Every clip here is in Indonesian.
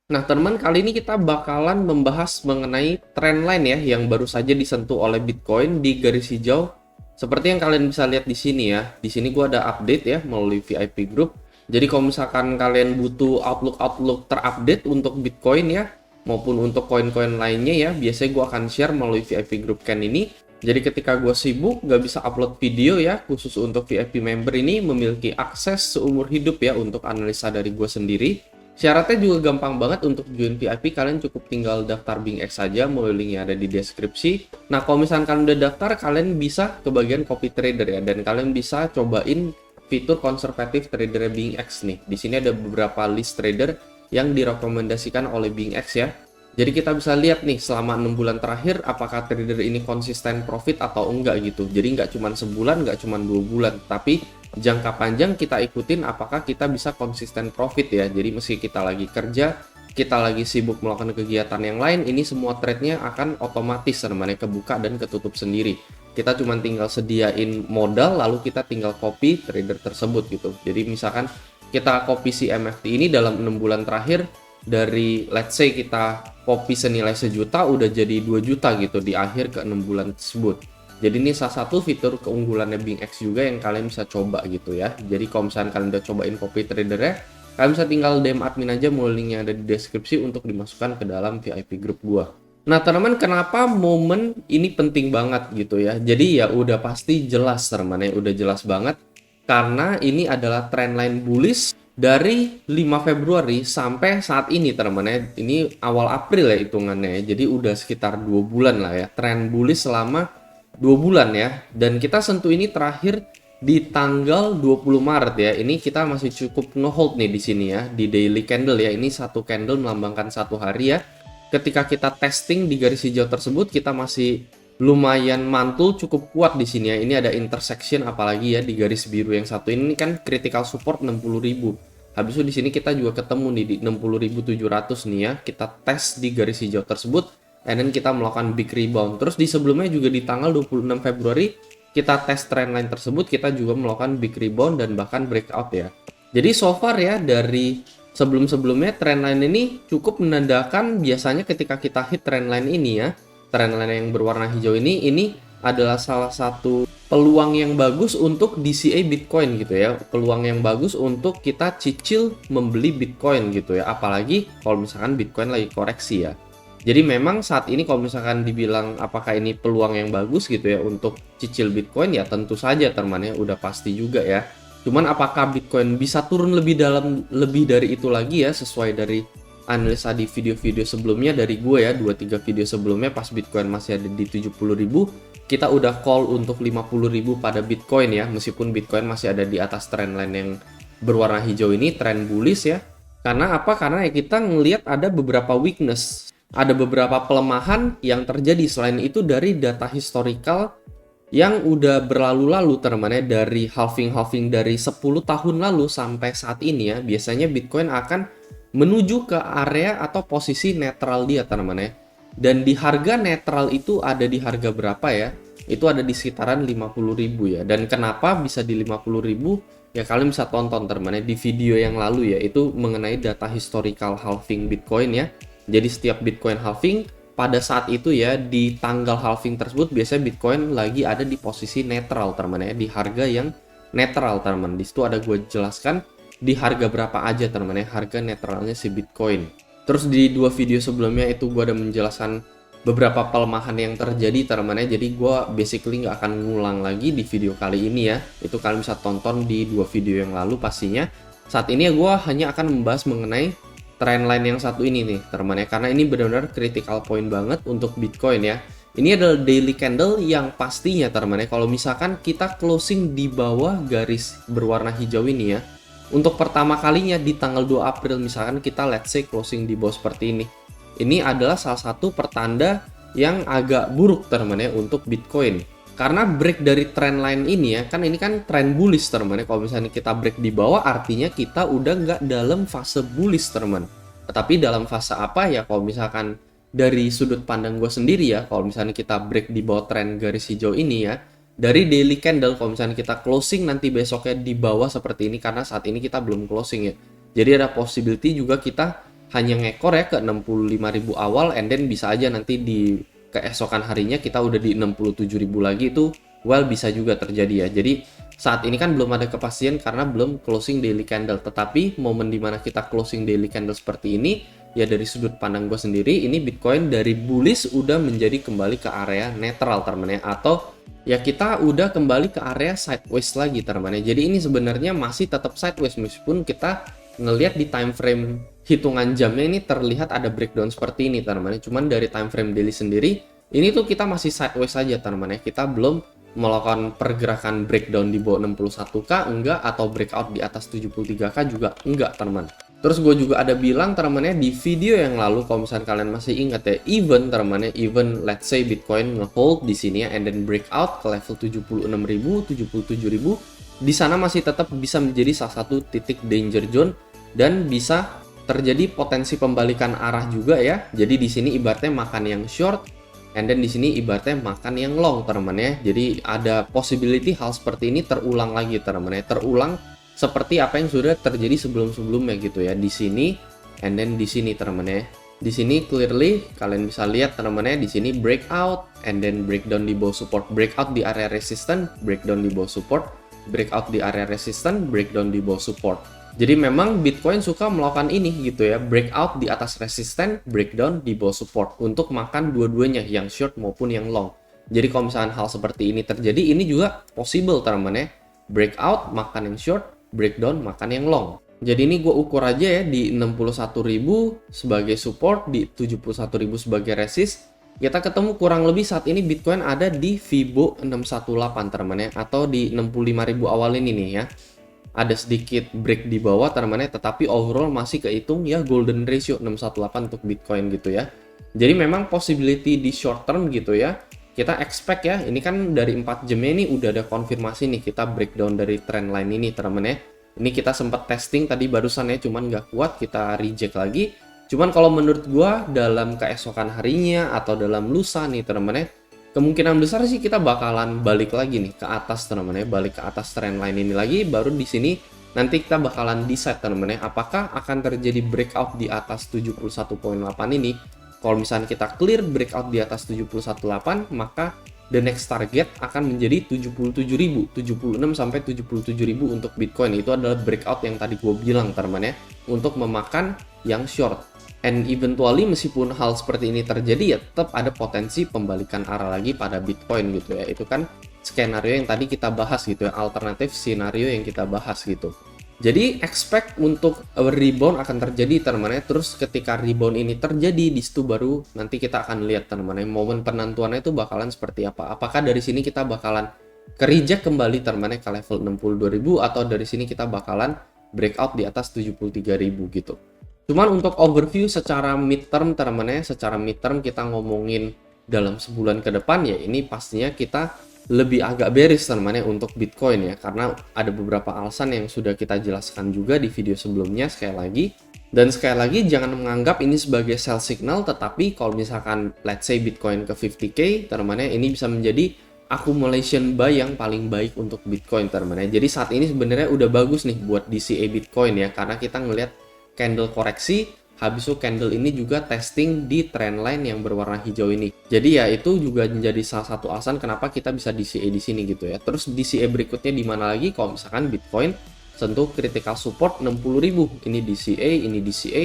Nah, teman, kali ini kita bakalan membahas mengenai trendline ya yang baru saja disentuh oleh Bitcoin di garis hijau. Seperti yang kalian bisa lihat di sini ya. Di sini gua ada update ya melalui VIP Group. Jadi kalau misalkan kalian butuh outlook terupdate untuk Bitcoin ya maupun untuk koin-koin lainnya ya, biasanya gua akan share melalui VIP Group Ken ini. Jadi ketika gue sibuk gak bisa upload video ya, khusus untuk VIP member ini memiliki akses seumur hidup ya untuk analisa dari gue sendiri. Syaratnya juga gampang banget untuk join VIP, kalian cukup tinggal daftar BingX saja melalui link yang ada di deskripsi. Nah, kalau misalkan kalian udah daftar, kalian bisa ke bagian copy trader ya, dan kalian bisa cobain fitur konservatif trader BingX nih. Di sini ada beberapa list trader yang direkomendasikan oleh BingX ya. Jadi kita bisa lihat nih selama 6 bulan terakhir apakah trader ini konsisten profit atau enggak gitu. Jadi nggak cuma sebulan, nggak cuma 2 bulan, tapi jangka panjang kita ikutin apakah kita bisa konsisten profit ya. Jadi meski kita lagi kerja, kita lagi sibuk melakukan kegiatan yang lain, ini semua trade-nya akan otomatis namanya kebuka dan ketutup sendiri. Kita cuma tinggal sediain modal lalu kita tinggal copy trader tersebut gitu. Jadi misalkan kita copy si MFT ini dalam 6 bulan terakhir, dari let's say kita copy senilai 1 juta udah jadi 2 juta gitu di akhir ke 6 bulan tersebut. Jadi ini salah satu fitur keunggulannya BingX juga yang kalian bisa coba gitu ya. Jadi kalau misalnya kalian udah cobain copy tradernya, kalian bisa tinggal DM admin aja melalui link yang ada di deskripsi untuk dimasukkan ke dalam VIP group gua. Nah, teman-teman, kenapa momen ini penting banget gitu ya? Jadi ya udah pasti jelas teman ya, udah jelas banget karena ini adalah trendline bullish dari 5 Februari sampai saat ini teman-teman ya. Ini awal April ya hitungannya ya. Jadi udah sekitar 2 bulan lah ya. Trend bullish selama 2 bulan ya. Dan kita sentuh ini terakhir di tanggal 20 Maret ya. Ini kita masih cukup no-hold nih di sini ya. Di daily candle ya. Ini satu candle melambangkan 1 hari ya. Ketika kita testing di garis hijau tersebut, kita masih lumayan mantul cukup kuat di sini ya. Ini ada intersection apalagi ya di garis biru yang satu ini kan critical support 60.000. Habis itu di sini kita juga ketemu nih di 60.700 nih ya. Kita tes di garis hijau tersebut and then kita melakukan big rebound. Terus di sebelumnya juga di tanggal 26 Februari kita tes trendline tersebut, kita juga melakukan big rebound dan bahkan breakout ya. Jadi so far ya dari sebelum-sebelumnya trendline ini cukup menandakan biasanya ketika kita hit trendline ini ya, trendline yang berwarna hijau ini adalah salah satu peluang yang bagus untuk DCA Bitcoin gitu ya. Peluang yang bagus untuk kita cicil membeli Bitcoin gitu ya. Apalagi kalau misalkan Bitcoin lagi koreksi ya. Jadi memang saat ini kalau misalkan dibilang apakah ini peluang yang bagus gitu ya untuk cicil Bitcoin, ya tentu saja teman ya, udah pasti juga ya. Cuman apakah Bitcoin bisa turun lebih dari itu lagi ya, sesuai dari analisa di video-video sebelumnya dari gue ya, 2-3 video sebelumnya pas Bitcoin masih ada di 70.000, kita udah call untuk 50.000 pada Bitcoin ya, meskipun Bitcoin masih ada di atas trendline yang berwarna hijau ini, trend bullish ya. Karena apa? Karena ya kita ngelihat ada beberapa weakness, ada beberapa pelemahan yang terjadi. Selain itu dari data historical yang udah berlalu-lalu teman-teman ya, dari halving dari 10 tahun lalu sampai saat ini ya, biasanya Bitcoin akan menuju ke area atau posisi netral dia teman-teman ya. Dan di harga netral itu ada di harga berapa ya? Itu ada di sekitaran 50.000 ya. Dan kenapa bisa di 50.000? Ya kalian bisa tonton teman-teman ya di video yang lalu ya, itu mengenai data historical halving Bitcoin ya. Jadi setiap Bitcoin halving pada saat itu ya, di tanggal halving tersebut biasanya Bitcoin lagi ada di posisi netral teman-teman ya, di harga yang netral teman-teman. Di situ ada gue jelaskan di harga berapa aja teman-teman ya, harga netralnya si Bitcoin. Terus di 2 video sebelumnya itu gue ada menjelaskan beberapa pelemahan yang terjadi teman-teman ya. Jadi gue basically nggak akan ngulang lagi di video kali ini ya. Itu kalian bisa tonton di 2 video yang lalu pastinya. Saat ini ya gue hanya akan membahas mengenai trendline yang satu ini nih teman-teman ya, karena ini benar-benar critical point banget untuk Bitcoin ya. Ini adalah daily candle yang pastinya teman-teman ya, kalau misalkan kita closing di bawah garis berwarna hijau ini ya, untuk pertama kalinya di tanggal 2 April misalkan kita let's say closing di bawah seperti ini adalah salah satu pertanda yang agak buruk teman-teman ya untuk Bitcoin. Karena break dari trendline ini ya, kan ini kan trend bullish teman-teman ya. Kalau misalnya kita break di bawah artinya kita udah nggak dalam fase bullish teman. Tapi dalam fase apa ya, kalau misalkan dari sudut pandang gue sendiri ya, kalau misalnya kita break di bawah trend garis hijau ini ya, dari daily candle kalau misalnya kita closing nanti besoknya di bawah seperti ini, karena saat ini kita belum closing ya. Jadi ada possibility juga kita hanya ngekor ya ke 65.000 awal, and then bisa aja nanti di keesokan harinya kita udah di 67.000 lagi, itu well bisa juga terjadi ya. Jadi saat ini kan belum ada kepastian karena belum closing daily candle, tetapi momen dimana kita closing daily candle seperti ini, ya dari sudut pandang gue sendiri, ini Bitcoin dari bullish udah menjadi kembali ke area netral teman-teman ya, atau ya kita udah kembali ke area sideways lagi teman-teman ya. Jadi ini sebenarnya masih tetap sideways meskipun kita ngelihat di time frame hitungan jamnya ini terlihat ada breakdown seperti ini teman-teman. Cuman dari time frame daily sendiri ini tuh kita masih sideways saja teman-teman ya. Kita belum melakukan pergerakan breakdown di bawah 61k enggak, atau breakout di atas 73k juga enggak teman-teman. Terus gue juga ada bilang teman-teman ya di video yang lalu, kalau misalnya kalian masih ingat ya, even teman-teman ya, even let's say Bitcoin ngehold di sini ya, and then breakout ke level 76.000, 77.000, di sana masih tetap bisa menjadi salah satu titik danger zone dan bisa terjadi potensi pembalikan arah juga ya. Jadi di sini ibaratnya makan yang short, and then di sini ibaratnya makan yang long teman-teman ya. Jadi ada possibility hal seperti ini terulang lagi teman-teman ya, terulang seperti apa yang sudah terjadi sebelum-sebelumnya gitu ya. Di sini and then di sini teman-teman ya. Di sini clearly kalian bisa lihat teman-teman ya, di sini breakout and then breakdown di bawah support, breakout di area resistance, breakdown di bawah support, breakout di area resistance, breakdown di bawah support. Jadi memang Bitcoin suka melakukan ini gitu ya, breakout di atas resistance, breakdown di bawah support untuk makan dua-duanya, yang short maupun yang long. Jadi kalau misalnya hal seperti ini terjadi, ini juga possible teman-teman ya, breakout makan yang short, breakdown makan yang long. Jadi ini gue ukur aja ya di 61.000 sebagai support, di 71.000 sebagai resist. Kita ketemu kurang lebih saat ini Bitcoin ada di Fibo 618 teman-teman ya, atau di 65.000 awal ini nih ya. Ada sedikit break di bawah teman-teman ya, tetapi overall masih kehitung ya golden ratio 618 untuk Bitcoin gitu ya. Jadi memang possibility di short term gitu ya, kita expect ya, ini kan dari 4 jamnya ini udah ada konfirmasi nih kita breakdown dari trend line ini teman-teman ya. Ini kita sempat testing tadi barusan ya, cuman nggak kuat, kita reject lagi. Cuman kalau menurut gua dalam keesokan harinya atau dalam lusa nih teman-teman ya, kemungkinan besar sih kita bakalan balik lagi nih ke atas teman-teman ya, balik ke atas trend line ini lagi. Baru di sini nanti kita bakalan decide teman-teman ya, apakah akan terjadi breakout di atas 71.8 ini. Kalau misalnya kita clear breakout di atas 71.8, maka the next target akan menjadi 77.000, 76 sampai 77.000 untuk Bitcoin. Itu adalah breakout yang tadi gue bilang teman-teman ya, untuk memakan yang short. And eventually meskipun hal seperti ini terjadi ya, tetap ada potensi pembalikan arah lagi pada Bitcoin gitu ya. Itu kan skenario yang tadi kita bahas gitu ya, alternatif skenario yang kita bahas gitu. Jadi expect untuk rebound akan terjadi teman-teman ya. Terus ketika rebound ini terjadi, di situ baru nanti kita akan lihat teman-teman ya, momen penentuannya itu bakalan seperti apa. Apakah dari sini kita bakalan ke-reject kembali teman-teman ya ke level 62.000, atau dari sini kita bakalan breakout di atas 73.000 gitu. Cuman untuk overview secara midterm teman-teman ya, secara midterm kita ngomongin dalam sebulan ke depan ya, ini pastinya kita lebih agak bearish teman-teman ya untuk Bitcoin ya, karena ada beberapa alasan yang sudah kita jelaskan juga di video sebelumnya sekali lagi. Dan sekali lagi jangan menganggap ini sebagai sell signal, tetapi kalau misalkan let's say Bitcoin ke 50k teman-teman ya, ini bisa menjadi accumulation buy yang paling baik untuk Bitcoin teman-teman ya. Jadi saat ini sebenarnya udah bagus nih buat DCA Bitcoin ya, karena kita ngelihat candle koreksi, habis itu candle ini juga testing di trendline yang berwarna hijau ini. Jadi ya itu juga menjadi salah satu alasan kenapa kita bisa DCA di sini gitu ya. Terus DCA berikutnya di mana lagi kalau misalkan Bitcoin sentuh critical support 60.000. Ini DCA.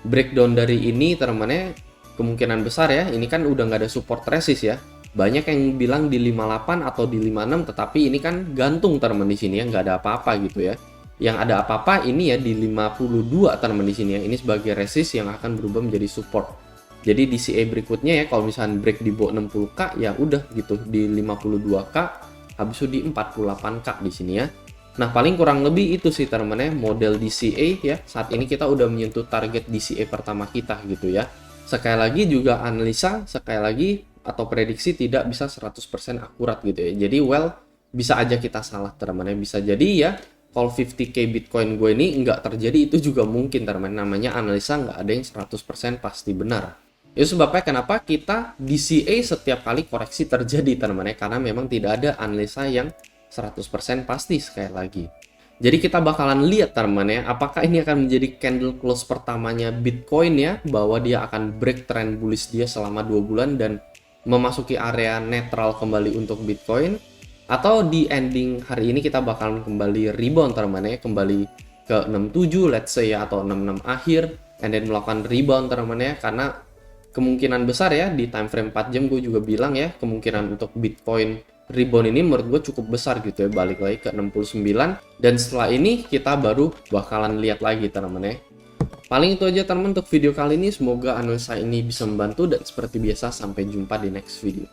Breakdown dari ini teman-teman kemungkinan besar ya, ini kan udah nggak ada support resist ya. Banyak yang bilang di 58 atau di 56, tetapi ini kan gantung teman-teman di sini ya, nggak ada apa-apa gitu ya. Yang ada apa-apa ini ya di 52 teman-teman di sini ya. Ini sebagai resist yang akan berubah menjadi support. Jadi DCA berikutnya ya, kalau misalnya break di bawah 60k ya udah gitu di 52k, habis itu di 48k di sini ya. Nah, paling kurang lebih itu sih teman-teman ya model DCA ya. Saat ini kita udah menyentuh target DCA pertama kita gitu ya. Sekali lagi juga analisa sekali lagi atau prediksi tidak bisa 100% akurat gitu ya. Jadi well bisa aja kita salah teman-teman ya. Bisa jadi ya kalau 50k Bitcoin gue ini nggak terjadi, itu juga mungkin teman-teman. Namanya analisa nggak ada yang 100% pasti benar. Itu sebabnya kenapa kita DCA setiap kali koreksi terjadi teman-teman ya, karena memang tidak ada analisa yang 100% pasti sekali lagi. Jadi kita bakalan lihat teman ya, apakah ini akan menjadi candle close pertamanya Bitcoin ya, bahwa dia akan break trend bullish dia selama 2 bulan dan memasuki area netral kembali untuk Bitcoin, atau di ending hari ini kita bakalan kembali rebound teman ya, kembali ke 67 let's say ya, atau 66 akhir, and then melakukan rebound teman ya, karena kemungkinan besar ya di time frame 4 jam gue juga bilang ya, kemungkinan untuk Bitcoin rebound ini menurut gue cukup besar gitu ya, balik lagi ke 69, dan setelah ini kita baru bakalan lihat lagi teman ya. Paling itu aja teman untuk video kali ini, semoga analisa ini bisa membantu, dan seperti biasa sampai jumpa di next video.